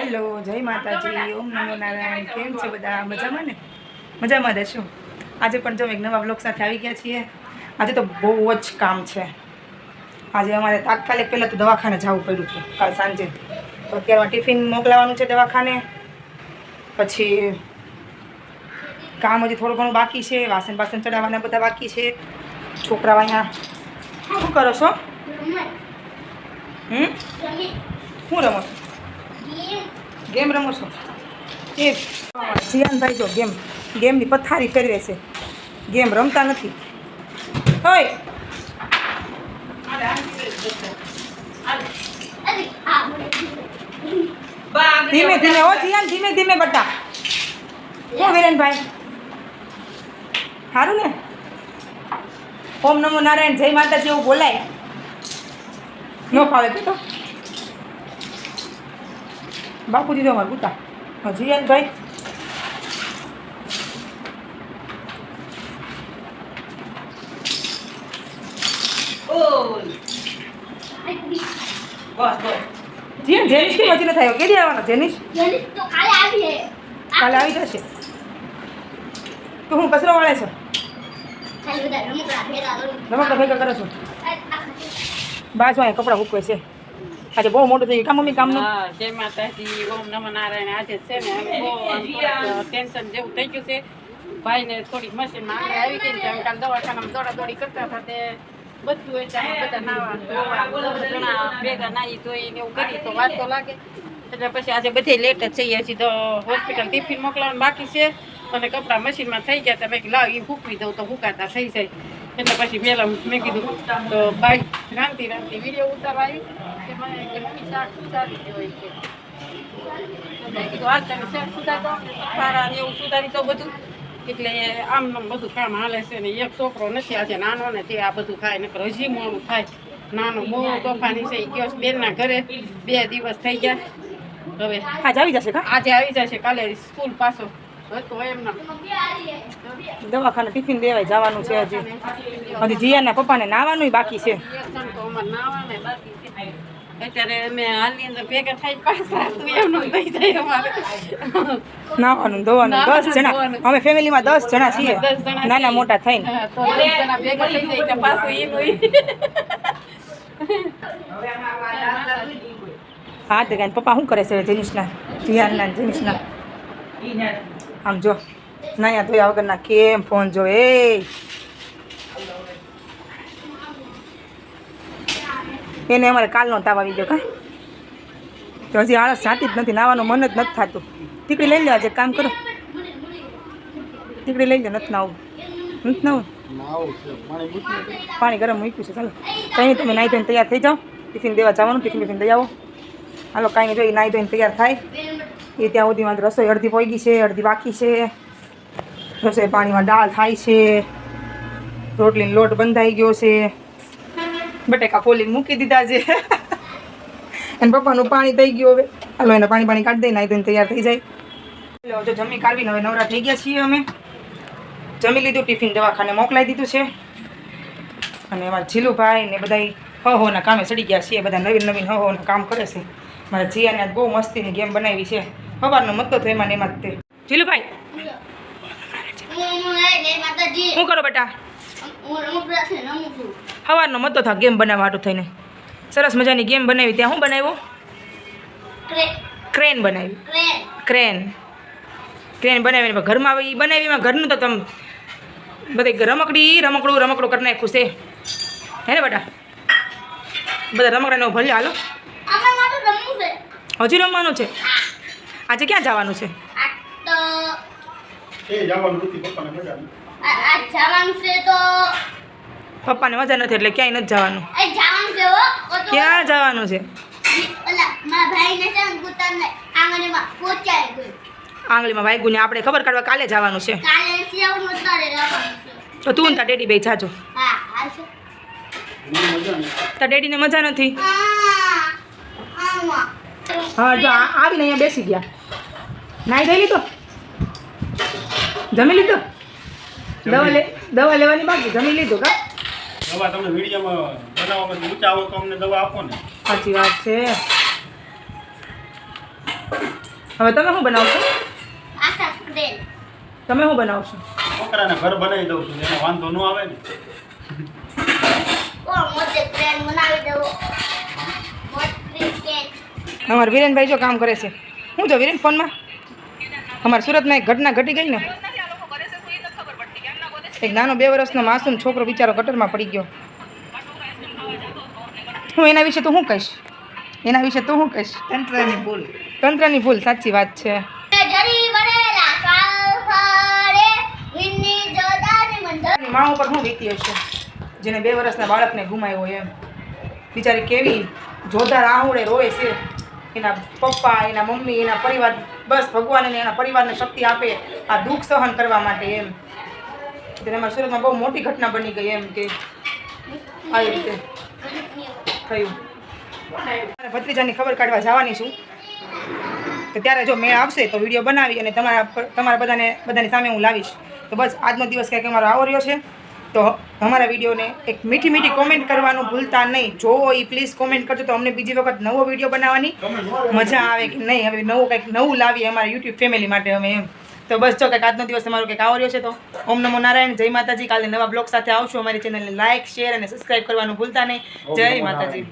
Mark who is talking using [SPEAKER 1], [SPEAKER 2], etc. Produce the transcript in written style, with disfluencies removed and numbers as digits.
[SPEAKER 1] Hello, જય માતાજી, ઓમ નમો નારાયણ. કેમ છે બધા? મજામાં ને? મજામાં રહેશું. આજે પણ જો એક નવા બ્લોગ સાથે આવી ગયા છીએ. આજે તો બહુ જ કામ છે. આજે અમારે તાત્કાલિક પહેલાં તો દવાખાને જવું પડ્યું હતું કાલ સાંજે. તો અત્યારમાં ટિફિન મોકલાવાનું છે દવાખાને. પછી કામ હજી થોડું ઘણું બાકી છે. વાસણ બાસણ ચડાવવાના બધા બાકી છે. છોકરાઓ અહીંયા શું કરો છો? શું રમો છો? ગેમ રમો છો? એ જીયાનભાઈ જો ગેમની પથારી ફેરવે છે. ગેમ રમતા નથી. હોય ધીમે ધીમે હો જીયાન, ધીમે ધીમે બટા. હો વિરેનભાઈ, સારું ને? ઓમ નમો નારાયણ, જય માતાજી એવું બોલાય ન ફાવે તો બાપુજી તો અમારું ગુતા. જીયાનભાઈ જીયાન જેનિશ કેમ હજી ન થયો? કેદી આવવાનો જેનિશ? કાલે આવી જશે. તો હું કચરો વાળે છો? રમકડા ભેગા કરો છો? બાજુ અહીંયા કપડાં મૂકવે છે. આજે બહુ મોટું થઈ ગયું કામ મમ્મી કામનું.
[SPEAKER 2] જય માતાજી, ઓમ નમો નારાયણ. આજે છે ને બહુ ટેન્શન જેવું થઈ ગયું છે. ભાઈને થોડીક મશીનમાં આંગળી આવી ગઈ ને કાલ દવાખાનામાં દોડાદોડી કરતા હતા તે બધું બધા નાવા ઘણા ભેગા નાહી ધોઈને એવું કરી તો વાર તો લાગે. એટલે પછી આજે બધે લેટ જ છે. હજી તો હોસ્પિટલ ટિફિન મોકલવાનું બાકી છે અને કપડાં મશીનમાં થઈ ગયા હતા. મેં લાવ એ ફૂકવી દઉં તો ફૂકાતા થઈ જાય. એટલે પછી મેં કીધું તો ભાઈ રાંધતી વિડીયો ઉતારવા આવી કે મને ગરમી શાક સુધારી હોય છે. મેં કીધું હાલ તમે શાક સુધારતો સારા એવું સુધારી તો બધું. એટલે આમ બધું કામ હાલે છે ને. એક છોકરો નથી આજે નાનો ને તે આ બધું થાય નકર હજી મોડું થાય. નાનો બહુ તોફાની છે. એ ગયો બેનના ઘરે 2 દિવસ થઈ ગયા. હવે
[SPEAKER 1] આજે આવી જશે.
[SPEAKER 2] આજે આવી જશે. કાલે સ્કૂલ પાછો હતો એમના
[SPEAKER 1] દવાખાને ટિફિન દેવાય જવાનું છે. હજી જીયાના પપ્પાને નાવાનું બાકી છે.
[SPEAKER 2] અત્યારે અમે હાલની અંદર ભેગા થાય પાછા તું એમનું થઈ જાય અમારે
[SPEAKER 1] નાવાનું ધોવાનું 10 જણા. અમે ફેમિલીમાં 10 જણા છીએ, નાના મોટા થઈને.
[SPEAKER 2] તો 10 જણા ભેગા થઈ જાય તો પાછું એનું
[SPEAKER 1] હા તો કાંઈ પપ્પા શું કરે છે જેનિશના, જીયાનના જેનિશના? આમ જો નાયા ધોયા વગરના કેમ ફોન જો. એને અમારે કાલનો તાવ આવી ગયો. તો હજી આળસ જાતી જ નથી, નાવાનું મન જ નથી થતું. ટીકડી લઈ લે, આજે કામ કરો. ટીકડી લઈ લે. નથી નાવું, નથી નાવું. પાણી ગરમ મૂક્યું છે. ચાલો કંઈ તમે નાહી ધોઈને તૈયાર થઈ જાઓ. ટિફિન દેવા જવાનું. ટિફિન દઈ આવો. હાલો કાંઈ નહીં. જો એ નાહી ધોઈને તૈયાર થાય એ ત્યાં સુધીમાં રસોઈ અડધી પોઈ છે, અડધી બાકી છે. રસોઈ પાણીમાં દાળ થાય છે, રોટલીનો લોટ બંધાઈ ગયો છે, બટેકા ફોલીને મૂકી દીધા છે. અને પપ્પાનું પાણી થઈ ગયું. હવે હાલો એને પાણી કાઢી દઈ, નાહી ધોઈને તૈયાર થઈ જાય. જો જમી કાઢવીને હવે નવરા થઈ ગયા છીએ. અમે જમી લીધું, ટિફિન દવાખાને મોકલાવી દીધું છે. અને એમાં જીલુભાઈ ને બધા હોના કામે ચડી ગયા છીએ. બધા નવીન હોના કામ કરે છે. મારા જીયાને આજ બહુ મસ્તીની ગેમ બનાવી છે. સવારનો મતો તો એમાં ને એમાં જ તે. જીલુભાઈ શું કરો બેટા? સવારનો મતો થા ગેમ બનાવવા હાટું થઈને. સરસ મજાની ગેમ બનાવી. ત્યાં શું બનાવ્યું? ક્રેન બનાવી. ક્રેન બનાવીને ઘરમાં એ બનાવીમાં ઘરનું તો તમે બધે રમકડું કરી નાખ્યું છે. હે ને બેટા? બધા રમકડાને ભલે હાલો. હજી રમવાનું છે? આજે ક્યાં જવાનું છે? પપ્પાને મજા નથી એટલે ક્યાંય નથી જવાનું. ક્યાં જવાનું છે? આંગળીમાં વાગ્યું ને આપણે ખબર કાઢવા કાલે જવાનું છે. તો તું ને તાર ડેડી બે જાજો. તાર ડેડીને મજા નથી. હા જો આવીને અહીંયા બેસી ગયા. નાઈ ધોઈ લીધો? જમી લીધો? દવા લેવાની બાકી. જમી લીધું કા?
[SPEAKER 3] દવા તમને વિડીયોમાં બનાવવામાં ઊંચા આવો તો અમને દવા આપો ને.
[SPEAKER 1] સાચી વાત છે. હવે તમે શું બનાવશો?
[SPEAKER 4] આશા બેન
[SPEAKER 1] તમે શું બનાવશો?
[SPEAKER 3] છોકરાને ઘર બનાવી દઉં છું એનો વાંધો ન આવે ને.
[SPEAKER 4] ઓ મોટે ટ્રેન બનાવી દઉં મોટી કેક
[SPEAKER 1] અમારા વિરેનભાઈ જો કામ કરે છે. હું જો વિરેન ફોનમાં અમારા સુરતમાં એક ઘટના ઘટી ગઈ ને, એક નાનો 2 વર્ષનો માસૂમ છોકરો બિચારો ગટરમાં પડી ગયો. હું એના વિશે તો શું કહીશ? એના વિશે તો શું કહીશ? તંત્રની ભૂલ, સાચી વાત છે.
[SPEAKER 4] જરી બનેલા કાફારે વિન્ની જોદાની મંદર
[SPEAKER 1] એની મા ઉપર શું વીતી હશે જેને 2 વર્ષના બાળકને ગુમાવ્યો હોય એમ. બિચારી કેવી જોરદાર આહુડે રોવે છે. એના પપ્પા, એના મમ્મી, એના પરિવાર, બસ ભગવાન એને એના પરિવારને શક્તિ આપે આ દુઃખ સહન કરવા માટે એમ. ત્યારે અમારા સુરતમાં બહુ મોટી ઘટના બની ગઈ એમ કે આવી રીતે થયું. મારે ભત્રીજાની ખબર કાઢવા જવાની છું, તો ત્યારે જો મેળ આવશે તો વિડીયો બનાવી અને તમારા બધાની સામે હું લાવીશ. તો બસ આજનો દિવસ કંઈક અમારો આવો રહ્યો છે. તો અમારા વિડીયોને એક મીઠી મીઠી કોમેન્ટ કરવાનું ભૂલતા નહીં. જોવો એ પ્લીઝ કોમેન્ટ કરજો તો અમને બીજી વખત નવો વિડીયો બનાવવાની મજા આવે કે નહીં. હવે કંઈક નવું લાવીએ અમારા યુટ્યુબ ફેમિલી માટે અમે એમ. તો બસ જો કંઈક આજનો દિવસ તમારો કંઈક આવો રહ્યો છે. તો ઓમ નમો નારાયણ, જય માતાજી. કાલે નવા બ્લોગ સાથે આવશું. અમારી ચેનલને લાઇક, શેર અને સબસ્ક્રાઈબ કરવાનું ભૂલતા નહીં. જય માતાજી.